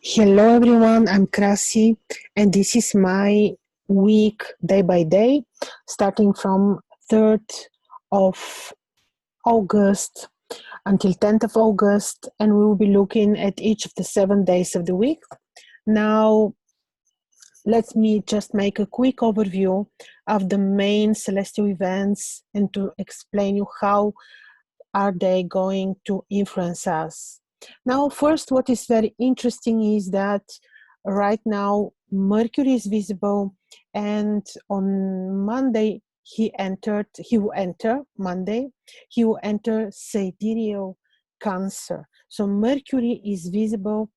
Hello everyone, I'm Krasi and this is my week day by day starting from 3rd of August until 10th of August, and we will be looking at each of the 7 days of the week. Now let me just make a quick overview of the main celestial events and to explain you how are they going to influence us. Now, first, what is very interesting is that right now Mercury is visible, and on Monday he will enter Monday, he will enter sidereal Cancer. So Mercury is visible,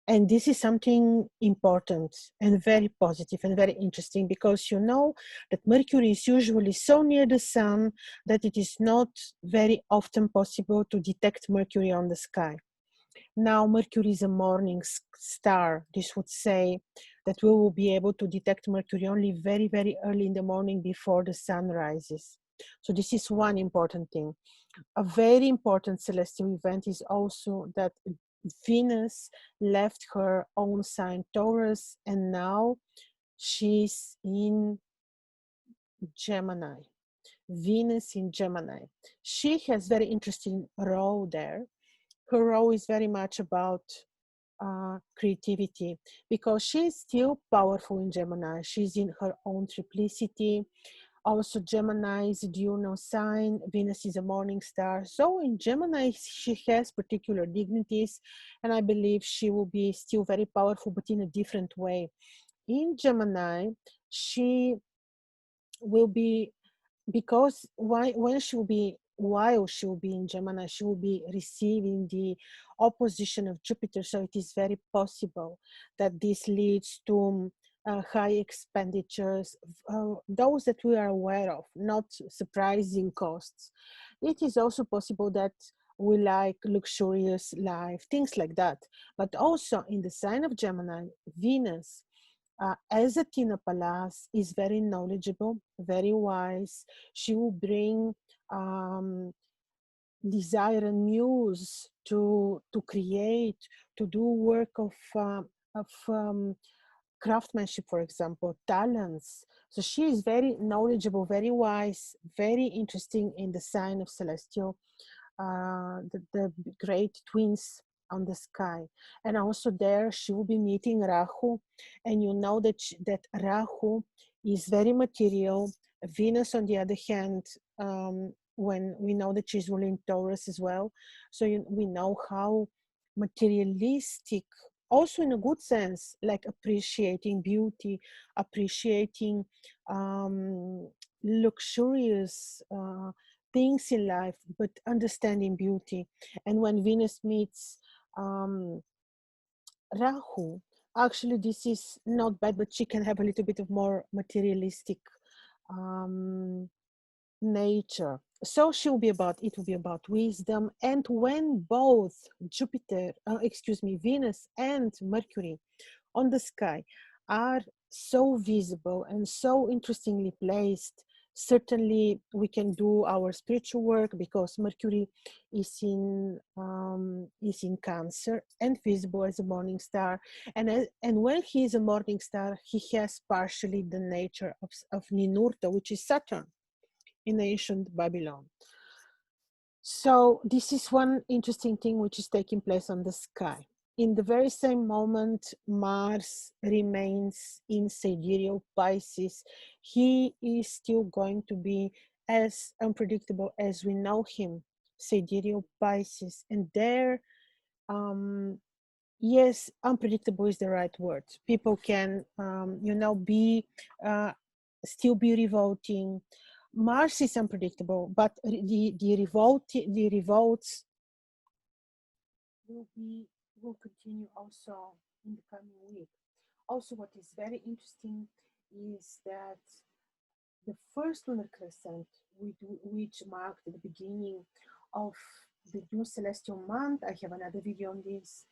and this is something important and very positive and very interesting, because you know that Mercury is usually so near the Sun that it is not very often possible to detect Mercury on the sky. Now, Mercury is a morning star. This would say that we will be able to detect Mercury only very, very early in the morning before the sun rises. So this is one important thing. A very important celestial event is also that Venus left her own sign Taurus, and now she's in Gemini. Venus in Gemini. She has very interesting role there. Her role is very much about creativity, because she's still powerful in Gemini. She's in her own triplicity. Also, Gemini is a diurnal sign. Venus is a morning star. So in Gemini, she has particular dignities, and I believe she will be still very powerful, but in a different way. In Gemini, she will be, because when she will be, while she will be in Gemini, she will be receiving the opposition of Jupiter. So it is very possible that this leads to high expenditures, those that we are aware of, not surprising costs. It is also possible that we like luxurious life, things like that. But also in the sign of Gemini, Venus, as a Tina Palas, is very knowledgeable, very wise. She will bring desire and muse to create, to do work of craftsmanship, for example, talents. So she is very knowledgeable, very wise, very interesting in the sign of Celestial, the great twins on the sky. And also there she will be meeting Rahu, and you know that that Rahu is very material. Venus, on the other hand, when we know that she's ruling Taurus as well, so we know how materialistic, also in a good sense, like appreciating beauty, appreciating luxurious things in life, but understanding beauty. And when Venus meets Rahu, actually this is not bad, but she can have a little bit of more materialistic um, nature. So it will be about wisdom. And when both Venus and Mercury on the sky are so visible and so interestingly placed, certainly we can do our spiritual work, because Mercury is in Cancer and visible as a morning star, and when he is a morning star, he has partially the nature of Ninurta, which is Saturn in ancient Babylon. So this is one interesting thing which is taking place on the sky. In the very same moment, Mars remains in sidereal Pisces. He is still going to be as unpredictable as we know him, sidereal Pisces. And there, yes, unpredictable is the right word. People can, be still be revolting. Mars is unpredictable, but the revolts will continue also in the coming week. Also, what is very interesting is that the first lunar crescent, which marked the beginning of the new celestial month. I have another video on this.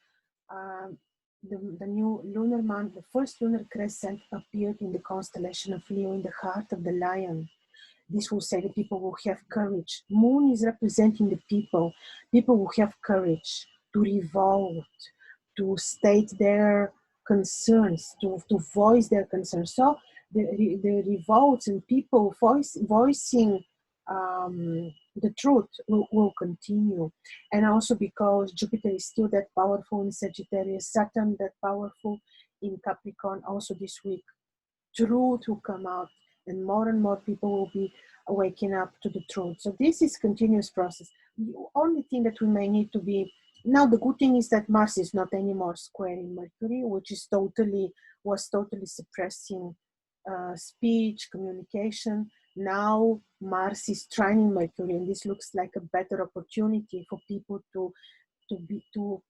The new lunar month, the first lunar crescent appeared in the constellation of Leo in the heart of the lion. This will say that people will have courage. Moon is representing the people. People will have courage to revolt, to state their concerns, to voice their concerns. So the revolts and people voicing the truth will continue. And also because Jupiter is still that powerful in Sagittarius, Saturn that powerful in Capricorn also this week, truth will come out and more people will be waking up to the truth. So this is continuous process. The only thing that we may need to be now, the good thing is that Mars is not anymore square in Mercury, which is was totally suppressing speech, communication. Now Mars is trining Mercury, and this looks like a better opportunity for people to be to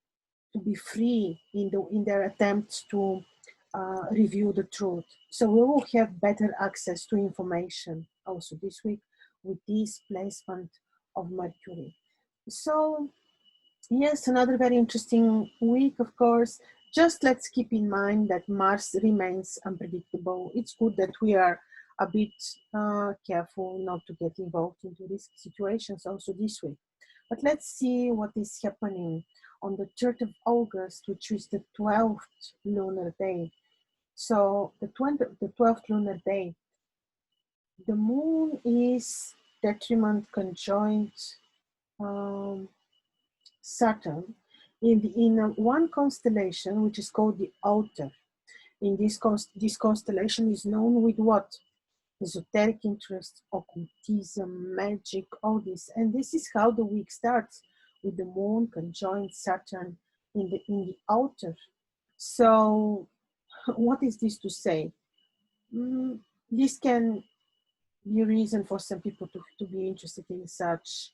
be free in their attempts to review the truth. So we will have better access to information also this week with this placement of Mercury. So yes, another very interesting week, of course. Just let's keep in mind that Mars remains unpredictable. It's good that we are a bit careful not to get involved into risky situations also this week. But let's see what is happening on the 3rd of August, which is the 12th lunar day. So the 12th lunar day, the moon is detriment conjoined Saturn in one constellation, which is called the Outer. In this constellation is known with what? Esoteric interest, occultism, magic, all this. And this is how the week starts, with the moon conjoined Saturn in the Outer. So what is this to say? This can be a reason for some people to be interested in such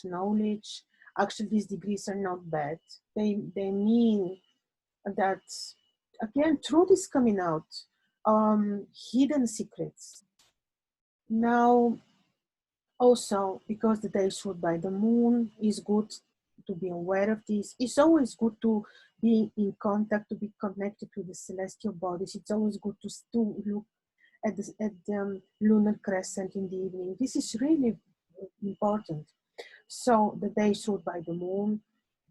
knowledge. Actually, these degrees are not bad. They mean that, again, truth is coming out, hidden secrets. Now, also, because the day is ruled by the moon, is good to be aware of this. It's always good to be in contact, to be connected to the celestial bodies. It's always good to look at the lunar crescent in the evening. This is really important. So the day is ruled by the moon.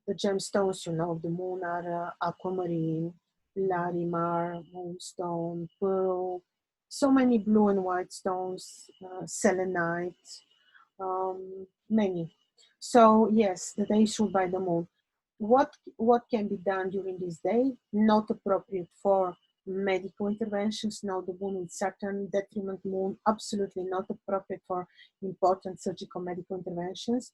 The gemstones, of the moon are aquamarine, larimar, moonstone, pearl, so many blue and white stones, selenite, many. So yes, the day is ruled by the moon. What can be done during this day? Not appropriate for medical interventions. Now the moon with Saturn, detriment moon, absolutely not appropriate for important surgical medical interventions.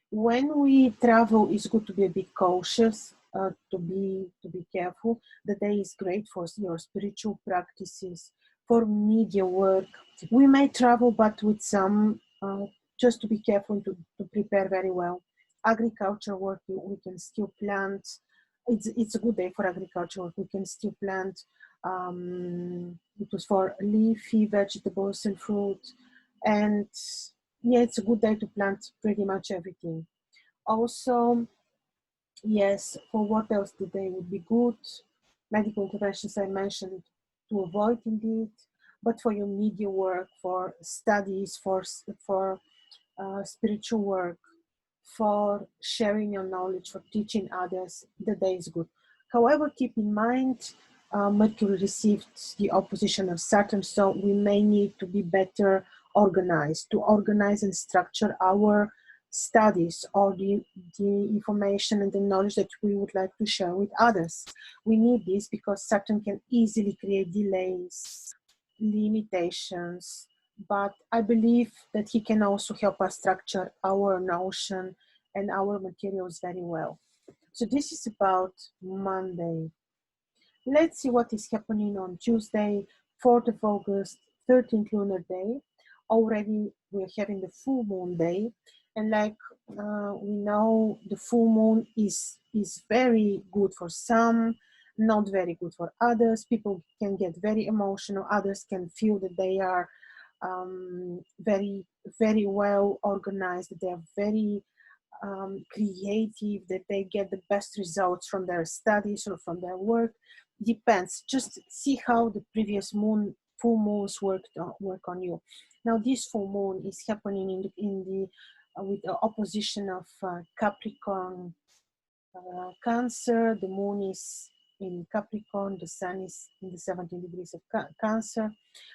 When we travel, it's good to be a bit cautious, to be careful. The day is great for your spiritual practices, for media work. We may travel, but with some, just to be careful to prepare very well. Agriculture work, we can still plant. It's a good day for agriculture work. We can still plant. It was for leafy vegetables and fruit, and yeah, it's a good day to plant pretty much everything. Also, yes, for what else today would be good? Medical interventions I mentioned to avoid indeed, but for your media work, for studies, for spiritual work, for sharing your knowledge, for teaching others, the day is good. However, keep in mind, Mercury received the opposition of Saturn, so we may need to be better organized, to organize and structure our studies or the information and the knowledge that we would like to share with others. We need this because Saturn can easily create delays, limitations, but I believe that he can also help us structure our notion and our materials very well. So this is about Monday. Let's see what is happening on Tuesday, 4th of August, 13th lunar day. Already we're having the full moon day. And like we know, the full moon is very good for some, not very good for others. People can get very emotional. Others can feel that they are very, very well organized. They are very creative, that they get the best results from their studies or from their work. Depends. Just see how the previous full moons work on you. Now this full moon is happening with the opposition of Capricorn Cancer, the moon is in Capricorn, the sun is in the 17 degrees of Cancer.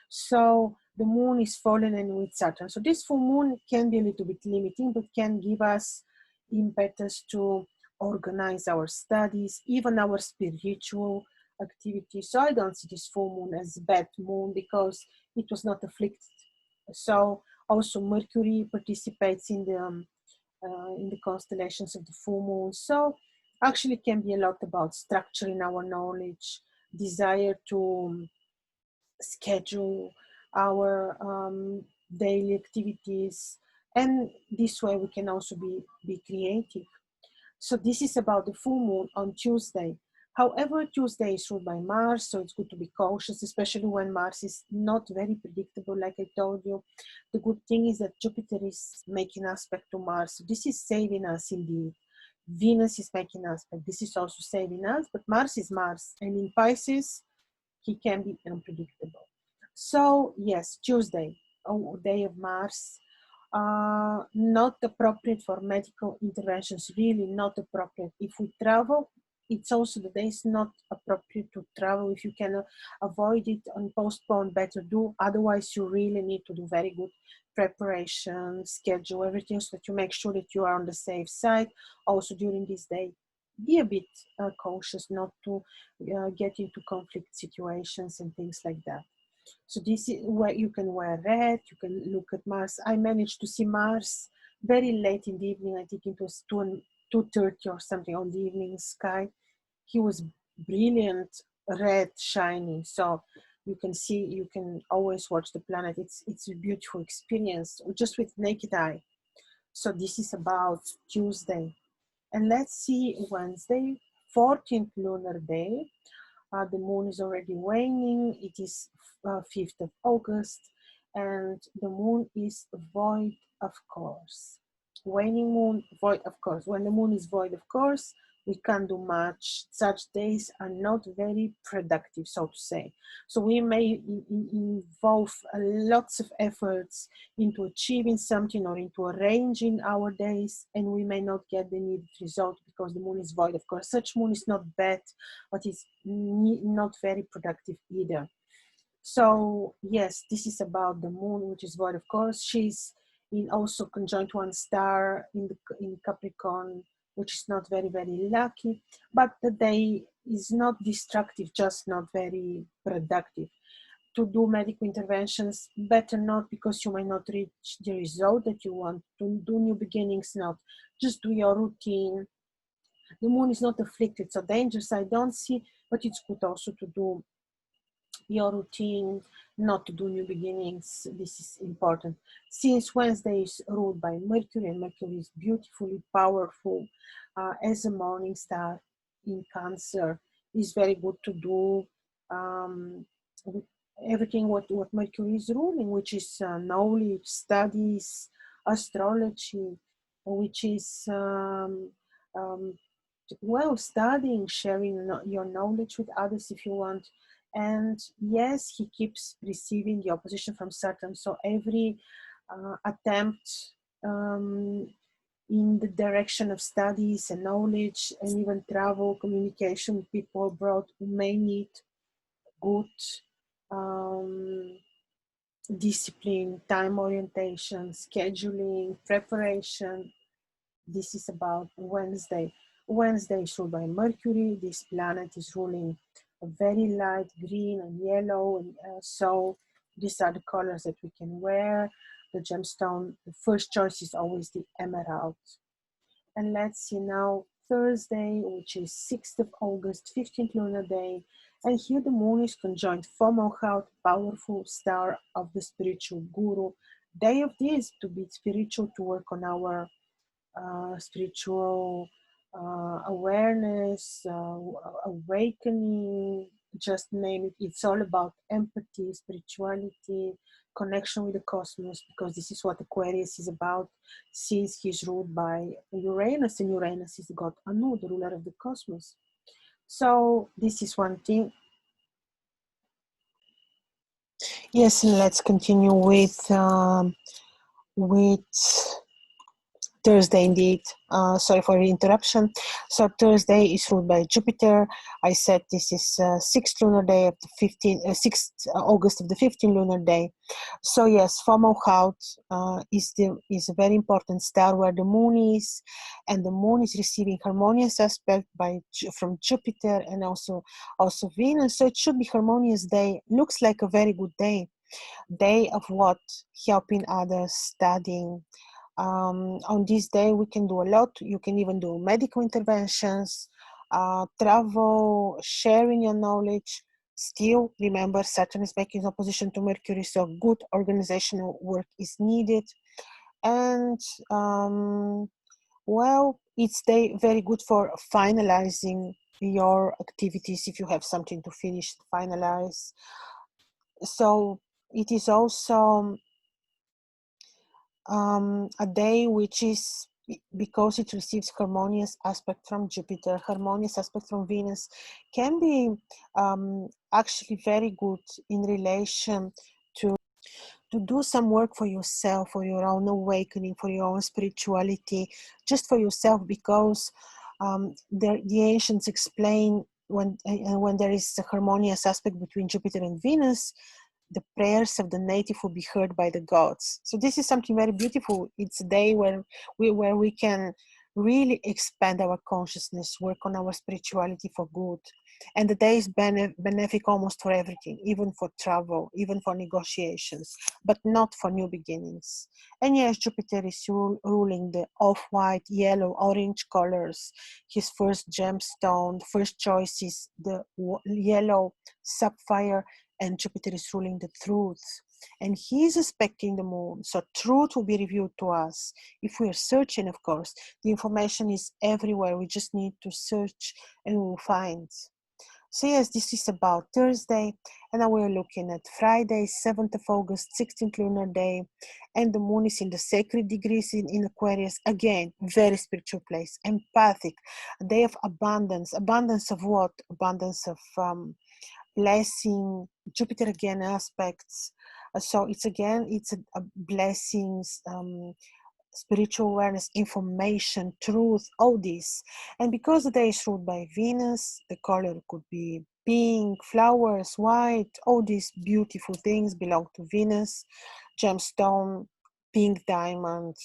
So the moon is fallen in with Saturn. So this full moon can be a little bit limiting, but can give us impetus to organize our studies, even our spiritual activities. So I don't see this full moon as bad moon because it was not afflicted. So also Mercury participates in the constellations of the full moon. So actually it can be a lot about structuring our knowledge, desire to schedule our daily activities, and this way we can also be creative. So this is about the full moon on Tuesday. However, Tuesday is ruled by Mars, so it's good to be cautious, especially when Mars is not very predictable, like I told you. The good thing is that Jupiter is making aspect to Mars. So this is saving us indeed. Venus is making aspect. This is also saving us, but Mars is Mars. And in Pisces, he can be unpredictable. So yes, Tuesday, day of Mars, not appropriate for medical interventions, really not appropriate. If we travel, it's also the day is not appropriate to travel. If you can avoid it and postpone, better do. Otherwise, you really need to do very good preparation, schedule everything so that you make sure that you are on the safe side. Also during this day, be a bit cautious not to get into conflict situations and things like that. So this is where you can wear red, you can look at Mars. I managed to see Mars very late in the evening. I think it was 2:30 or something on the evening sky. He was brilliant, red, shining. So you can see, you can always watch the planet. It's a beautiful experience just with naked eye. So this is about Tuesday. And let's see Wednesday, 14th lunar day. The moon is already waning. It is 5th of August, and the moon is void, of course. Waning moon, void, of course. When the moon is void, of course, we can't do much. Such days are not very productive, so to say. So we may involve lots of efforts into achieving something or into arranging our days, and we may not get the needed result because the moon is void, of course. Such moon is not bad, but it's not very productive either. So yes, this is about the moon, which is void, of course. She's in also conjunct one star in Capricorn, which is not very, very lucky. But the day is not destructive, just not very productive. To do medical interventions, better not, because you might not reach the result that you want. To do new beginnings, not. Just do your routine. The moon is not afflicted, so dangers I don't see, but it's good also to do your routine, not to do new beginnings. This is important. Since Wednesday is ruled by Mercury, and Mercury is beautifully powerful as a morning star in Cancer, is very good to do everything what Mercury is ruling, which is knowledge, studies, astrology, which is well, studying, sharing your knowledge with others if you want. And yes, he keeps receiving the opposition from Saturn. So every attempt in the direction of studies and knowledge and even travel, communication with people abroad who may need good discipline, time orientation, scheduling, preparation. This is about Wednesday. Wednesday is ruled by Mercury. This planet is ruling a very light green and yellow. And so these are the colors that we can wear. The gemstone, the first choice is always the emerald. And let's see now Thursday, which is 6th of August, 15th lunar day. And here the moon is conjoined Fomalhaut, powerful star of the spiritual guru. Day of this to be spiritual, to work on our spiritual awareness, awakening, just name it. It's all about empathy, spirituality, connection with the cosmos, because this is what Aquarius is about, since he's ruled by Uranus, and Uranus is the god Anu, the ruler of the cosmos. So this is one thing. Yes, and let's continue with Thursday indeed. Sorry for the interruption. So Thursday is ruled by Jupiter. I said this is 6th lunar day of the 6th August of the 15th lunar day. So yes, Fomalhaut is a very important star where the moon is, and the moon is receiving harmonious aspect from Jupiter and also Venus. So it should be harmonious day. Looks like a very good day. Day of what? Helping others, studying. On this day, we can do a lot. You can even do medical interventions, travel, sharing your knowledge. Still, remember, Saturn is making opposition to Mercury, so good organizational work is needed. And well, it's day very good for finalizing your activities if you have something to finish, finalize. So it is also a day which is, because it receives harmonious aspect from Jupiter, harmonious aspect from Venus, can be actually very good in relation to do some work for yourself, for your own awakening, for your own spirituality, just for yourself, because the ancients explain when there is a harmonious aspect between Jupiter and Venus, the prayers of the native will be heard by the gods. So this is something very beautiful. It's a day where we can really expand our consciousness, work on our spirituality for good. And the day is benefic almost for everything, even for travel, even for negotiations, but not for new beginnings. And yes, Jupiter is ruling the off-white, yellow, orange colors. His first gemstone, first choice is the yellow sapphire, and Jupiter is ruling the truth. And he is aspecting the moon, so truth will be revealed to us. If we are searching, of course, the information is everywhere. We just need to search and we will find. So yes, this is about Thursday, and now we're looking at Friday, 7th of August, 16th lunar day, and the moon is in the sacred degrees in Aquarius. Again, very spiritual place, empathic, a day of abundance. Abundance of what? Abundance of blessing. Jupiter again aspects. So it's a blessings, spiritual awareness, information, truth, all this. And because the day is ruled by Venus, the color could be pink, flowers, white, all these beautiful things belong to Venus. Gemstone, pink diamond,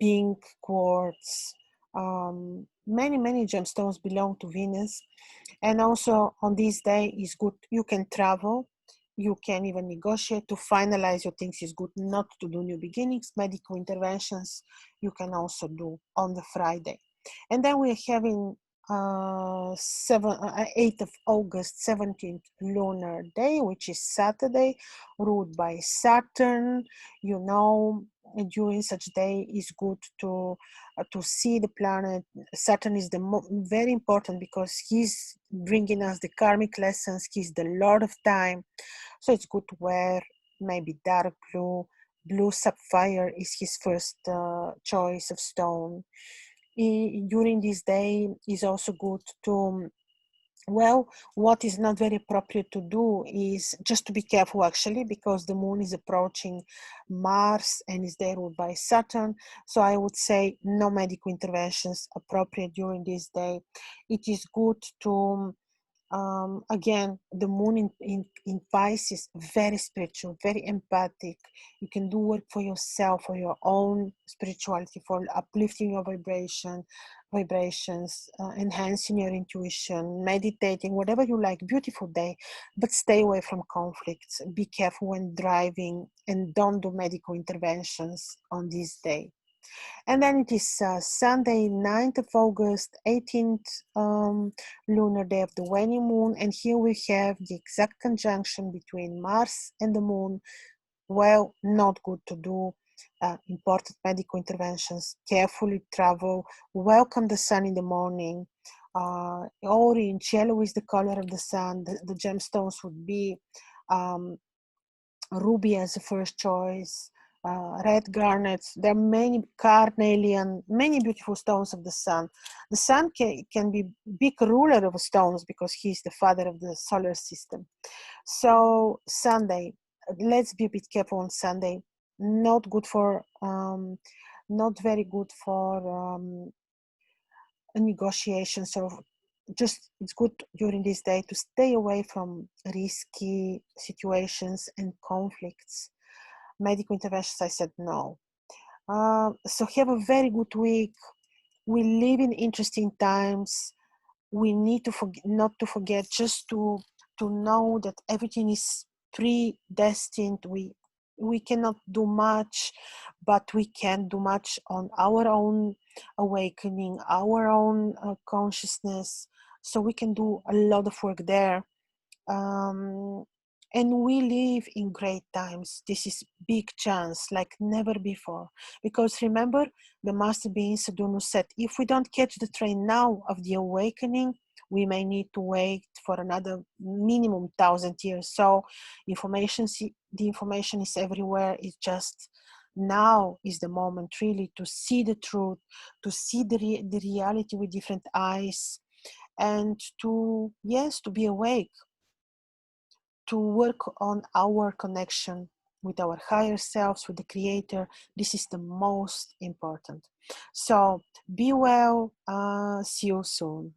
pink quartz, many gemstones belong to Venus. And also on this day is good, you can travel, you can even negotiate to finalize your things. Is good not to do new beginnings. Medical interventions you can also do on the Friday. And then we're having 8th of August, 17th lunar day, which is Saturday, ruled by Saturn. You know, during such day is good to see the planet. Saturn is very important because he's bringing us the karmic lessons. He's the Lord of time, so it's good to wear maybe dark blue. Blue sapphire is his first choice of stone. During this day is also good to, well, what is not very appropriate to do is just to be careful actually, because the moon is approaching Mars and is there ruled by Saturn. So I would say no medical interventions appropriate during this day. It is good to again, the moon in Pisces, very spiritual, very empathic. You can do work for yourself, for your own spirituality, for uplifting your vibrations, enhancing your intuition, meditating, whatever you like. Beautiful day, but stay away from conflicts. Be careful when driving and don't do medical interventions on this day. And then it is Sunday, 9th of August, 18th lunar day of the waning moon. And here we have the exact conjunction between Mars and the moon. Well, not good to do important medical interventions. Carefully travel. Welcome the sun in the morning. Orange, yellow is the color of the sun. The gemstones would be ruby as the first choice, red garnets. There are many, carnelian, many beautiful stones of the sun. The sun can be big ruler of stones because he's the father of the solar system. So Sunday, let's be a bit careful on Sunday. not good for, not very good for a negotiation. So just it's good during this day to stay away from risky situations and conflicts. Medical interventions, I said no. So have a very good week. We live in interesting times. We need to not to forget, just to know that everything is predestined. We cannot do much, but we can do much on our own awakening, our own consciousness. So we can do a lot of work there. um, and we live in great times. This is big chance like never before, because remember, the master beings Sadhguru said, if we don't catch the train now of the awakening, we may need to wait for another minimum 1,000 years. So the information is everywhere. It's just now is the moment really to see the truth, to see the reality with different eyes, and to, yes, to be awake, to work on our connection with our higher selves, with the creator. This is the most important. So be well. See you soon.